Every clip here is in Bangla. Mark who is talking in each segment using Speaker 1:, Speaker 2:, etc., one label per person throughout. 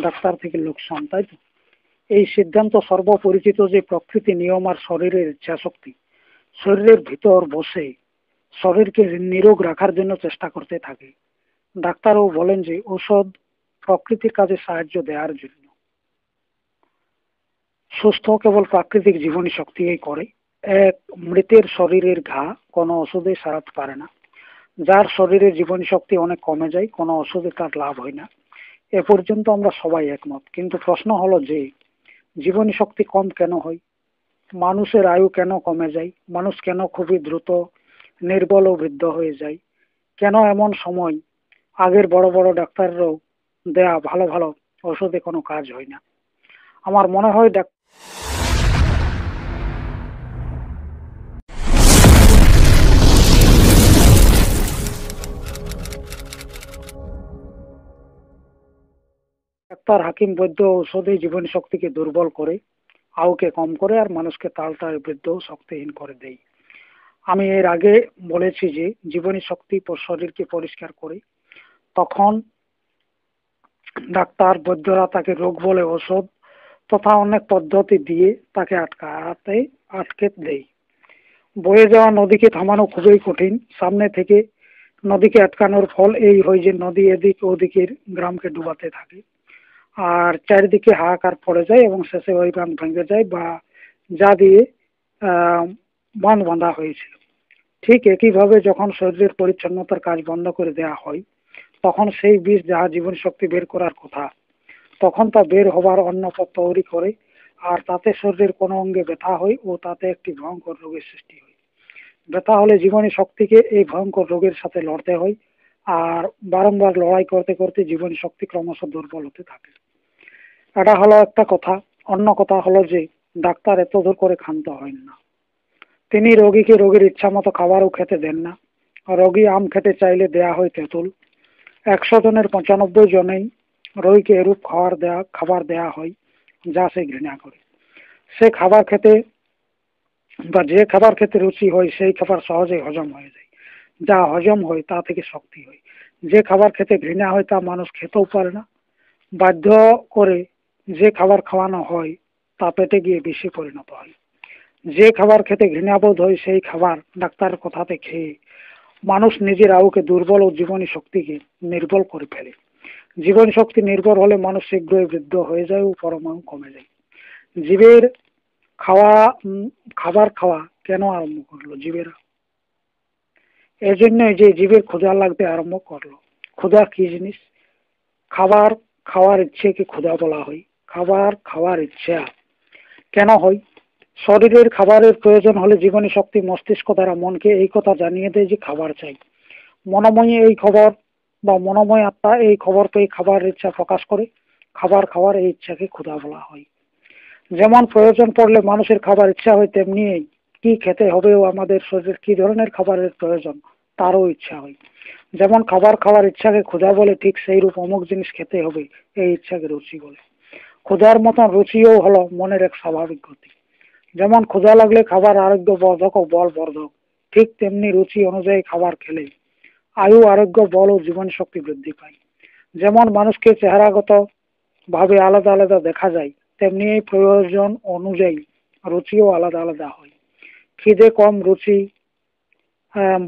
Speaker 1: ডাক্তার থেকে লোকসান, তাই তো? এই সিদ্ধান্ত সর্বপরিচিত যে প্রকৃতি নিয়ম আর শরীরের ইচ্ছা শক্তি শরীরের ভিতর বসে শরীরকে নিরোগ রাখার জন্য চেষ্টা করতে থাকে। ডাক্তারও বলেন যে ঔষধ প্রকৃতির কাজে সাহায্য দেওয়ার জন্য। সুস্থ কেবল প্রাকৃতিক জীবনী শক্তিই করে। এক মৃতের শরীরের ঘা কোনো ওষুধে সারাতে পারে না। যার শরীরে জীবনী শক্তি অনেক কমে যায়, কোনো ওষুধে তার লাভ হয় না। এ পর্যন্ত আমরা সবাই একমত, কিন্তু প্রশ্ন হলো যে জীবনী শক্তি কম কেন হয়? মানুষের আয়ু কেন কমে যায়? মানুষ কেন খুবই দ্রুত নির্বল ও বৃদ্ধ হয়ে যায়? কেন এমন সময় আগের বড় বড় ডাক্তাররাও দেয়া ভালো ভালো ওষুধে কোনো কাজ হয় না? আমার মনে হয় ডাক্তার, হাকিম, বৈদ্য ঔষধে জীবনী শক্তিকে দুর্বল করে, আউকে কম করে, আর মানুষকে তালটায় বৃদ্ধ ও শক্তিহীন করে দেয়। আমি এর আগে বলেছি যে জীবনী শক্তি শরীরকে পরিষ্কার করে। তখন ডাক্তার, বৈদ্যরা তাকে রোগ বলে ওষুধ তথা অনেক পদ্ধতি দিয়ে তাকে আটকে দেয়। বয়ে যাওয়া নদীকে থামানো খুবই কঠিন। সামনে থেকে নদীকে আটকানোর ফল এই হয় যে নদী এদিক ওদিকের গ্রামকে ডুবাতে থাকে, আর চারিদিকে হাহাকার পড়ে যায় এবং শেষে ওই বাঁধ ভেঙে যায় বা যা দিয়ে আহ বাঁধ বাঁধা হয়েছিল। ঠিক একইভাবে যখন শরীরের পরিচ্ছন্নতার কাজ বন্ধ করে দেওয়া হয়, তখন সেই বিষ যাহা জীবন শক্তি বের করার কথা, তখন তা বের হবার অন্য পথ তৈরি করে, আর তাতে শরীরের কোনো অঙ্গে ব্যথা হয় ও তাতে একটি ভয়ঙ্কর রোগের সৃষ্টি হয়। ব্যথা হলে জীবনী শক্তিকে এই ভয়ঙ্কর রোগের সাথে লড়তে হয়, আর বারংবার লড়াই করতে করতে জীবনী শক্তি ক্রমশ দুর্বল হতে থাকে। এটা হলো একটা কথা। অন্য কথা হলো যে ডাক্তার এত দূর করে ক্ষান্ত হন না। তিনি রোগীকে রোগীর ইচ্ছা মতো খাবারও খেতে দেন না। রোগী আম খেতে চাইলে দেয়া হয় তেঁতুল। 100 জনের 95 জনেই রোগীকে এরূপ খাবার দেয়া হয় যা সে ঘৃণা করে। সে খাবার খেতে যে খাবার খেতে রুচি হয় সেই খাবার সহজেই হজম হয়ে যায়। যা হজম হয় তা থেকে শক্তি হয়। যে খাবার খেতে ঘৃণা হয় তা মানুষ খেতেও পারে না। বাধ্য করে যে খাবার খাওয়ানো হয় তা পেটে গিয়ে বিষে পরিণত হয়। যে খাবার খেতে ঘৃণাবোধ হয় সেই খাবার ডাক্তারের কথাতে খেয়ে মানুষ নিজের আউকে দুর্বল ও জীবনী শক্তিকে নির্বল করে ফেলে। জীবনী শক্তি নির্ভর হলে মানুষ শীঘ্রই বৃদ্ধ হয়ে যায় ও পরমাণু কমে যায়। জীবের খাওয়া খাবার খাওয়া কেন আরম্ভ করলো জীবেরা? এজন্যই যে জীবের ক্ষুধা লাগতে আরম্ভ করলো। ক্ষুধা কি জিনিস? খাবার খাওয়ার ইচ্ছেকে ক্ষুধা বলা হয়। খাবার খাওয়ার ইচ্ছা কেন হয়? শরীরের খাবারের প্রয়োজন হলে জীবনী শক্তি মস্তিষ্ক দ্বারা মনকে এই কথা জানিয়ে দেয় যে খাবার চাই। মনোময় এই খবর বা মনোময় আত্মা এই খবর পেয়ে খাবারের ইচ্ছা প্রকাশ করে। খাবার খাওয়ার এই ইচ্ছাকে ক্ষুধা বলা হয়। যেমন প্রয়োজন পড়লে মানুষের খাবার ইচ্ছা হয়, তেমনি কি খেতে হবে ও আমাদের শরীরের কি ধরনের খাবারের প্রয়োজন তারও ইচ্ছা হয়। যেমন খাবার খাওয়ার ইচ্ছাকে ক্ষুধা বলে, ঠিক সেই রূপ অমুক জিনিস খেতে হবে এই ইচ্ছাকে রুচি বলে। ক্ষুধার মতন রুচিও হলো মনের এক স্বাভাবিক গতি। যেমন ক্ষুধা লাগলে খাবার আরোগ্য বর্ধক ও বল বর্ধক, ঠিক তেমনি রুচি অনুযায়ী খাবার খেলে আয়ু, আরোগ্য, বল ও জীবন শক্তি বৃদ্ধি পায়। যেমন মানুষকে চেহারাগত ভাবে আলাদা আলাদা দেখা যায়, তেমনি এই প্রয়োজন অনুযায়ী রুচিও আলাদা আলাদা হয়। খিদে কম রুচি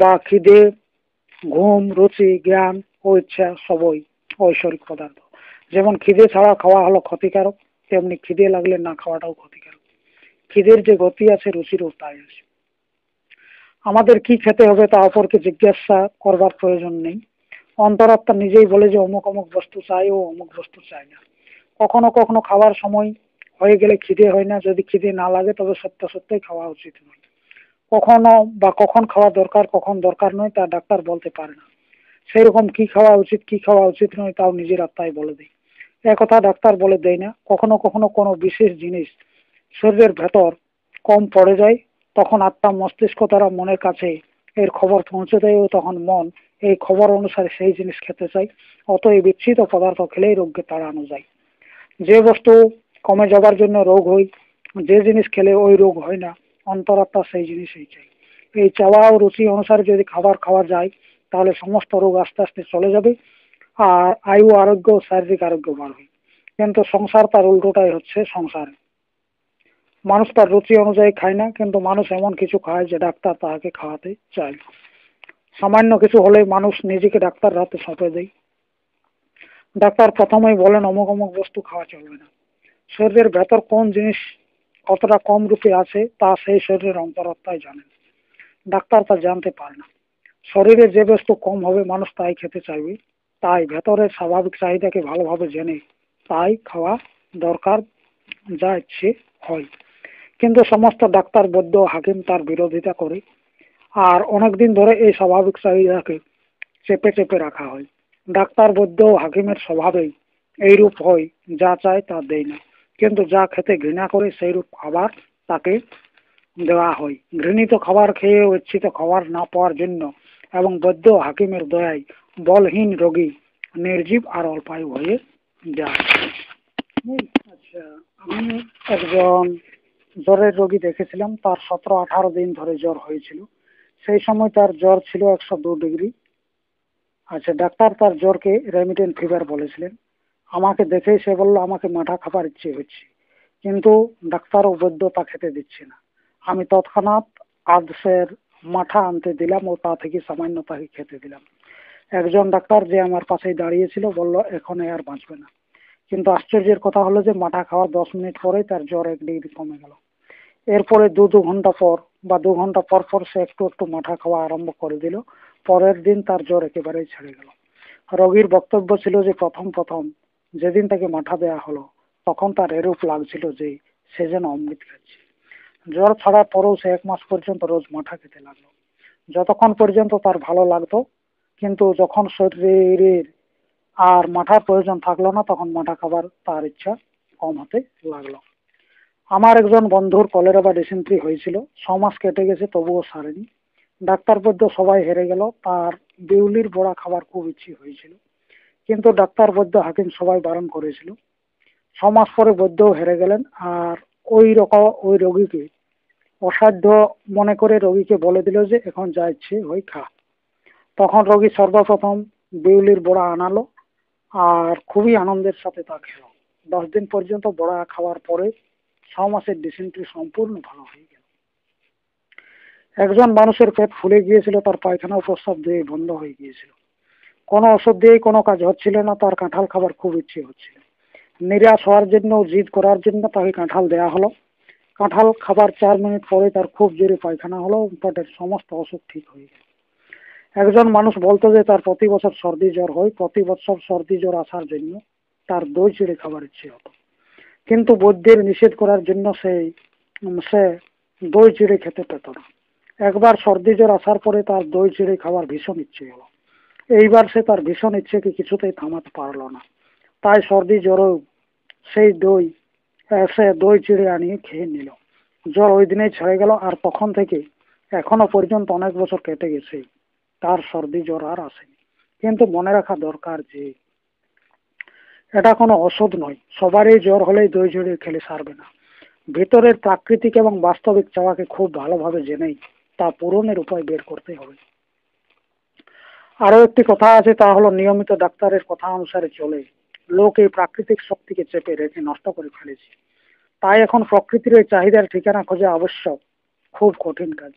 Speaker 1: বা খিদে, ঘুম, রুচি, জ্ঞান ও ইচ্ছা সবই ঐশ্বরিক পদার্থ। যেমন খিদে ছাড়া খাওয়া হলো ক্ষতিকারক, তেমনি খিদে লাগলে না খাওয়াটাও ক্ষতিকারক। খিদের যে গতি আছে রুচিরও তাই আছে। আমাদের কি খেতে হবে তা অপরকে জিজ্ঞাসা করবার প্রয়োজন নেই। অন্তরাত্মা নিজেই বলে যে অমুক অমুক বস্তু চাই ও অমুক বস্তু চাই না। কখনো কখনো খাবার সময় হয়ে গেলে খিদে হয় না। যদি খিদে না লাগে তবে সত্য সত্যই খাওয়া উচিত নয়। কখনো বা কখন খাওয়া দরকার কখন দরকার নয় তা ডাক্তার বলতে পারে না। সেই রকম কি খাওয়া উচিত কি খাওয়া উচিত নয় তাও নিজের আত্মাই বলে দেয়। একথা ডাক্তার বলে দেয় না। কখনো কখনো কোনো বিশেষ জিনিস শরীরের ভেতর কম পড়ে যায়, তখন আত্মা মস্তিষ্ক দ্বারা মনের কাছে এর খবর পৌঁছে দেয় ও তখন মন এই খবর অনুসারে সেই জিনিস খেতে চায়। অত এই বিচ্ছিত পদার্থ খেলেই রোগকে তাড়ানো যায়। যে বস্তু কমে যাবার জন্য রোগ হয়, যে জিনিস খেলে ওই রোগ হয় না, অন্তরাত্মা সেই জিনিসই চাই। এই চাওয়া ও রুচি অনুসারে যদি খাবার খাওয়া যায় তাহলে সমস্ত রোগ আস্তে আস্তে চলে যাবে, আর আয়ু, আরোগ্য, শারীরিক আরোগ্য বাড়বে। কিন্তু সংসার তার উল্টোটাই হচ্ছে সংসার। মানুষ তার রুচি অনুযায়ী খায় না, কিন্তু মানুষ এমন কিছু খায় যে ডাক্তার তাহাকে খাওয়াতে চায়। সামান্য কিছু হলেই মানুষ নিজেকে ডাক্তার হাতে সঁপে দেয়। ডাক্তার প্রথমেই বলেন অমুক অমুক বস্তু খাওয়া চলবে না। শরীরের ভেতর কোন জিনিস কতটা কম রূপে আছে তা সেই শরীরের অন্তরাত্মাই জানেন, ডাক্তার তা জানতে পারে না। শরীরে যে বস্তু কম হবে মানুষ তাই খেতে চাইবে, তাই ভেতরের স্বাভাবিক চাহিদাকে ভালোভাবে জেনে তাই খাওয়া দরকার, যা ইচ্ছে হয়। কিন্তু সমস্ত ডাক্তার বৈদ্য হাকিম তার বিরোধিতা করে, আর অনেকদিন ধরে এই স্বাভাবিক চাহিদাকে চেপে চেপে রাখা হয়। ডাক্তার বৈদ্য হাকিমের স্বভাবেই এইরূপ হয়, যা চায় তা দেয় না, কিন্তু যা খেতে ঘৃণা করে সেইরূপ খাবার তাকে দেওয়া হয়। ঘৃণিত খাবার খেয়ে ইচ্ছিত খাবার না পাওয়ার জন্য এবং বৈদ্য হাকিমের দয়ায় বলহীন রোগী নির্জীব আর অল্পায়ু হয়ে যায়। আচ্ছা, আমি একজন জ্বরের রোগী দেখেছিলাম, তার 17-18 দিন ধরে জ্বর হয়েছিল। সেই সময় তার জ্বর ছিল 102 ডিগ্রি। আচ্ছা, ডাক্তার তার জ্বরকে রেমিটেন্ট ফিভার বলেছিলেন। আমাকে দেখেই সে বলল আমাকে মাঠা খাবার ইচ্ছে হচ্ছে, কিন্তু ডাক্তার ও বৈদ্য তা খেতে দিচ্ছে না। আমি তৎক্ষণাৎ আধসের মাঠা আনতে দিলাম ও তা থেকে সামান্য তাকে খেতে দিলাম। একজন ডাক্তার যে আমার পাশেই দাঁড়িয়েছিল বলল এখন আর বাঁচবে না। কিন্তু আশ্চর্যের কথা হলো যে মাঠা খাওয়ার 10 মিনিট পরেই তার জ্বর 1 ডিগ্রি কমে গেল। এরপরে দু ঘন্টা পর বা 2 ঘন্টা পর পর সে একটু একটু মাঠা খাওয়া আরম্ভ করে দিল। পরের দিন তার জ্বর একেবারেই ছেড়ে গেল। রোগীর বক্তব্য ছিল যে প্রথম প্রথম যেদিন তাকে মাঠা দেয়া হলো তখন তার এরূপ লাগছিল যে সে যেন অমৃত খাচ্ছে। জ্বর ছাড়ার পরেও সে 1 মাস পর্যন্ত রোজ মাঠা খেতে লাগলো, যতক্ষণ পর্যন্ত তার ভালো লাগতো। কিন্তু যখন শরীরের আর মাঠার প্রয়োজন থাকলো না তখন মাঠা খাবার তার ইচ্ছা কম হতে লাগলো। আমার একজন বন্ধুর কলেরা বা ডিসেন্ট্রি হয়েছিল, 6 মাস কেটে গেছে তবুও সারেনি। ডাক্তার বৈদ্য সবাই হেরে গেল, তার বিউলির বড়া খাবার খুব ইচ্ছে হয়েছিল, কিন্তু ডাক্তার বৈদ্য হাকিম সবাই বারণ করেছিল। 6 মাস পরে বৈদ্যও হেরে গেলেন, আর ওই রোগীকে অসাধ্য মনে করে রোগীকে বলে দিল যে এখন যা ইচ্ছে ওই খা। তখন রোগী সর্বপ্রথম বিউলির বড়া আনালো আর খুবই আনন্দের সাথে তা খেল। 10 দিন পর্যন্ত বড়া খাওয়ার পরে 6 মাসের ডিসেন্ট্রি সম্পূর্ণ ভালো হয়ে গেল। একজন মানুষের পেট ফুলে গিয়েছিল, তার পায়খানা ও প্রস্রাব দিয়ে বন্ধ হয়ে গিয়েছিল, কোনো ওষুধ দিয়েই কোনো কাজ হচ্ছিল না। তার কাঁঠাল খাবার খুব ইচ্ছে হচ্ছিল। নিরাশ হওয়ার জন্য ও জিদ করার জন্য তাকে কাঁঠাল দেয়া হলো। কাঁঠাল খাবার 4 মিনিট পরে তার খুব জোরে পায়খানা হলো, পেটের সমস্ত অসুখ ঠিক হয়ে গেল। একজন মানুষ বলতো যে তার প্রতি বছর সর্দি জ্বর হয়, প্রতি বছর সর্দি জ্বর আসার জন্য তার দই চিড়ে খাবার ইচ্ছে হতো, কিন্তু বৈদ্যের নিষেধ করার জন্য সে দই চিড়ে খেতে পেত না। একবার সর্দি জ্বর আসার পরে তার দই চিড়ে খাবার ভীষণ ইচ্ছে হলো। এইবার সে তার ভীষণ ইচ্ছেকে কিছুতেই থামাতে পারলো না, তাই সর্দি জ্বরেও সেই সে দই চিড়ে আনিয়ে খেয়ে নিল। জ্বর ওই দিনেই ছেড়ে গেল, আর তখন থেকে এখনো পর্যন্ত অনেক বছর কেটে গেছে, তার সর্দি জ্বর আর আসেনি। কিন্তু মনে রাখা দরকার যে এটা কোনো ওষুধ নয়, সবারই জ্বর হলেই দই চিড়ে খেলে সারবে না। ভেতরের প্রাকৃতিক এবং বাস্তবিক চাওয়াকে খুব ভালোভাবে জেনেই তা পূরণের উপায় বের করতে হবে। আরো একটি কথা আছে, তা হলো নিয়মিত ডাক্তারের কথা অনুসারে চলে লোক এই প্রাকৃতিক শক্তিকে চেপে রেখে নষ্ট করে ফেলেছে। তাই এখন প্রকৃতির এই চাহিদার ঠিকানা খোঁজা আবশ্যক, খুব কঠিন কাজ।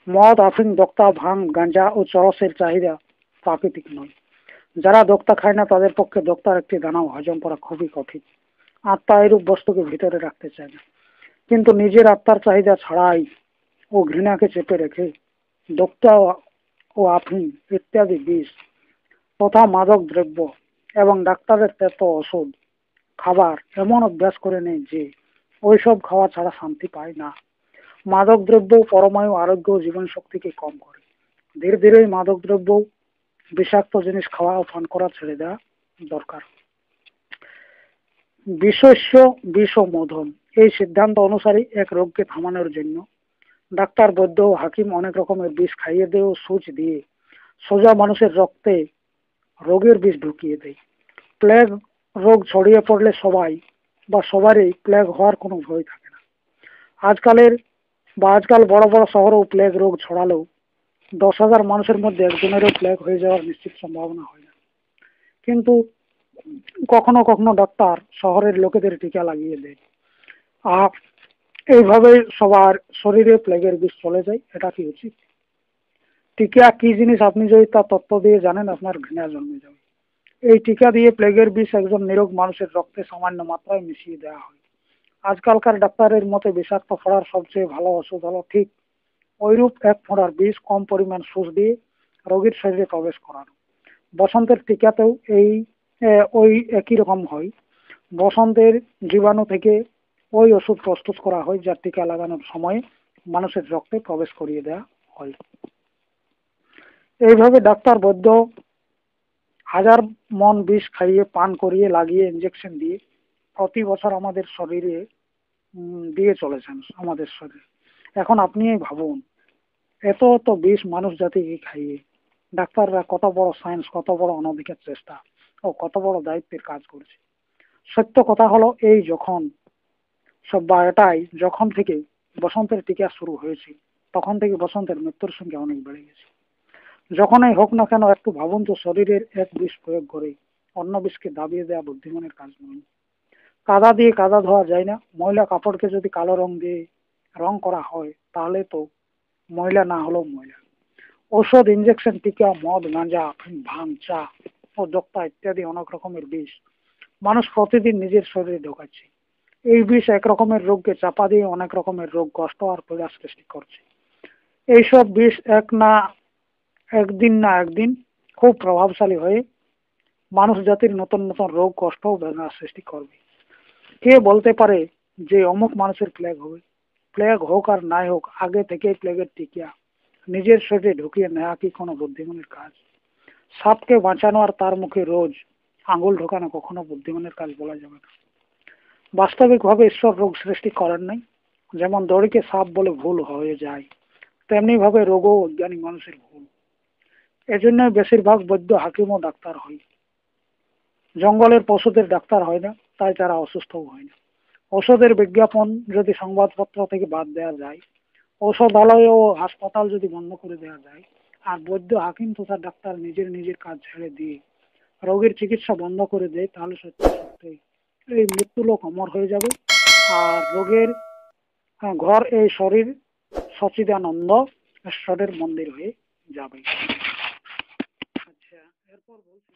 Speaker 1: মদ, আফিং, দোক্তা, ভাং, গাঁজা ও চরসের চাহিদা প্রাকৃতিক নয়। যারা দোক্তা খায় না তাদের পক্ষে দোক্তার একটি দানাও হজম করা খুবই কঠিন। আত্মা এরূপ বস্তুকে ভিতরে রাখতে চায় না, কিন্তু নিজের আত্মার চাহিদা ছাড়াই ও ঘৃণাকে চেপে রেখে দোক্তা ও আফিং ইত্যাদি বিষ তথা মাদক দ্রব্য এবং ডাক্তারের তেতো ওষুধ খাবার এমন অভ্যাস করে নেই যে ওইসব খাওয়া ছাড়া শান্তি পায় না। মাদক দ্রব্য পরমায়ু, আরোগ্য ও জীবন শক্তিকে কম করে। ধীরে ধীরে মাদক দ্রব্য বিষাক্ত জিনিস খাওয়া ও পান করা ছেড়ে দেওয়া দরকার। বিষস্য বিষ ও মধন, এই সিদ্ধান্ত অনুসারে এক রোগকে থামানোর জন্য ডাক্তার, বৈদ্য ও হাকিম অনেক রকমের বিষ খাইয়ে দেয় ও সূচ দিয়ে সোজা মানুষের রক্তে রোগের বিষ ঢুকিয়ে দেয়। প্লেগ রোগ ছড়িয়ে পড়লে সবারই প্লেগ হওয়ার কোনো ভয় থাকে না। আজকাল বড় বড় শহরেও প্লেগ রোগ ছড়ালেও 10,000 মানুষের মধ্যে একজনেরও প্লেগ হয়ে যাওয়ার নিশ্চিত সম্ভাবনা হয় না। কিন্তু কখনো কখনো ডাক্তার শহরের লোকেদের টিকা লাগিয়ে দেয়। আর এইভাবে সবার শরীরে প্লেগের বিষ চলে যায়, এটা কি উচিত? টিকা কি জিনিস আপনি যদি তার তত্ত্ব দিয়ে জানেন, আপনার ঘৃণা জন্মে যাবে। এই টিকা দিয়ে প্লেগের বিষ একজন নিরোগ মানুষের রক্তে সামান্য মাত্রায় মিশিয়ে দেওয়া হয়। আজকালকার ডাক্তারের মতে বিষাক্ত ফোড়ার সবচেয়ে ভালো ওষুধ হলো ঠিক ওইরূপ এক ফোঁড়ার বিষ কম পরিমাণ সুচ দিয়ে রোগীর শরীরে প্রবেশ করানো। বসন্তের টিকাতেও ওই একই রকম হয়। বসন্তের জীবাণু থেকে ওই ওষুধ প্রস্তুত করা হয়, যা টিকা লাগানোর সময় মানুষের রক্তে প্রবেশ করিয়ে দেওয়া হয়। এইভাবে ডাক্তার বৈদ্য হাজার মন বিষ খাইয়ে পান করিয়ে লাগিয়ে ইঞ্জেকশন দিয়ে প্রতি বছর আমাদের শরীরে দিয়ে চলেছেন আমাদের শরীরে। এখন আপনি ভাবুন, এত তো বিষ মানুষ জাতিকে খাইয়ে ডাক্তাররা কত বড় সায়েন্স, কত বড় অনধিকার চেষ্টা ও কত বড় দায়িত্বের কাজ করছে। সত্য কথা হলো এই, এটাই যখন থেকে বসন্তের টিকা শুরু হয়েছে তখন থেকে বসন্তের মৃত্যুর সংখ্যা অনেক বেড়ে গেছে। যখনই হোক না কেন একটু ভাবুন তো, শরীরের এক বিষ প্রয়োগ করে অন্য বিষকে দাবিয়ে দেওয়া বুদ্ধিমানের কাজ নয়। কাদা দিয়ে কাদা ধোয়া যায় না। ময়লা কাপড়কে যদি কালো রং দিয়ে রং করা হয় তাহলে তো ময়লা না হলেও ময়লা। ঔষধ, ইঞ্জেকশন, টিকা, মদ, গাঁজা, আফিম, ভাঙ, চা ও জক্তা ইত্যাদি অনেক রকমের বিষ মানুষ প্রতিদিন নিজের শরীরে ঢোকাচ্ছে। এই বিষ এক রকমের রোগকে চাপা দিয়ে অনেক রকমের রোগ, কষ্ট আর পীড়া সৃষ্টি করছে। এইসব বিষ একদিন না একদিন খুব প্রভাবশালী হয়ে মানুষ জাতির নতুন নতুন রোগ, কষ্ট ও বেদনার সৃষ্টি করবে। কে বলতে পারে যে অমুক মানুষের প্লেগ হবে? প্লেগ হোক আর নাই হোক, আগে থেকে প্লেগের টিকা নিজের শরীরে ঢুকিয়ে নেওয়া কি কোনো বুদ্ধিমানের কাজ? সাপকে বাঁচানো আর তার মুখে রোজ আঙুল ঢোকানো কখনো বুদ্ধিমানের কাজ বলা যাবে না। বাস্তবিকভাবে ঈশ্বর রোগ সৃষ্টি করেন নাই। যেমন দড়িকে সাপ বলে ভুল হয়ে যায়, তেমনি ভাবে রোগও অজ্ঞানী মানুষের ভুল। এজন্য বেশিরভাগ বৈদ্য, হাকিম ও ডাক্তার হয়। জঙ্গলের পশুদের ডাক্তার হয় না, তাই তারা অসুস্থও হয় না। ওষুধের বিজ্ঞাপন যদি সংবাদপত্র থেকে বাদ দেওয়া যায়, ঔষধালয় ও হাসপাতাল যদি বন্ধ করে দেওয়া যায়, আর বৈদ্য, হাকিম তথা ডাক্তার নিজের নিজের কাজ ছেড়ে দিয়ে রোগীর চিকিৎসা বন্ধ করে দেয়, তাহলে সত্যি সত্যি এই মৃত্যুলোক অমর হয়ে যাবে। আর রোগের ঘর, এই শরীর সচিদানন্দ ঈশ্বরের মন্দির হয়ে যাবে। আচ্ছা, এরপর বলছি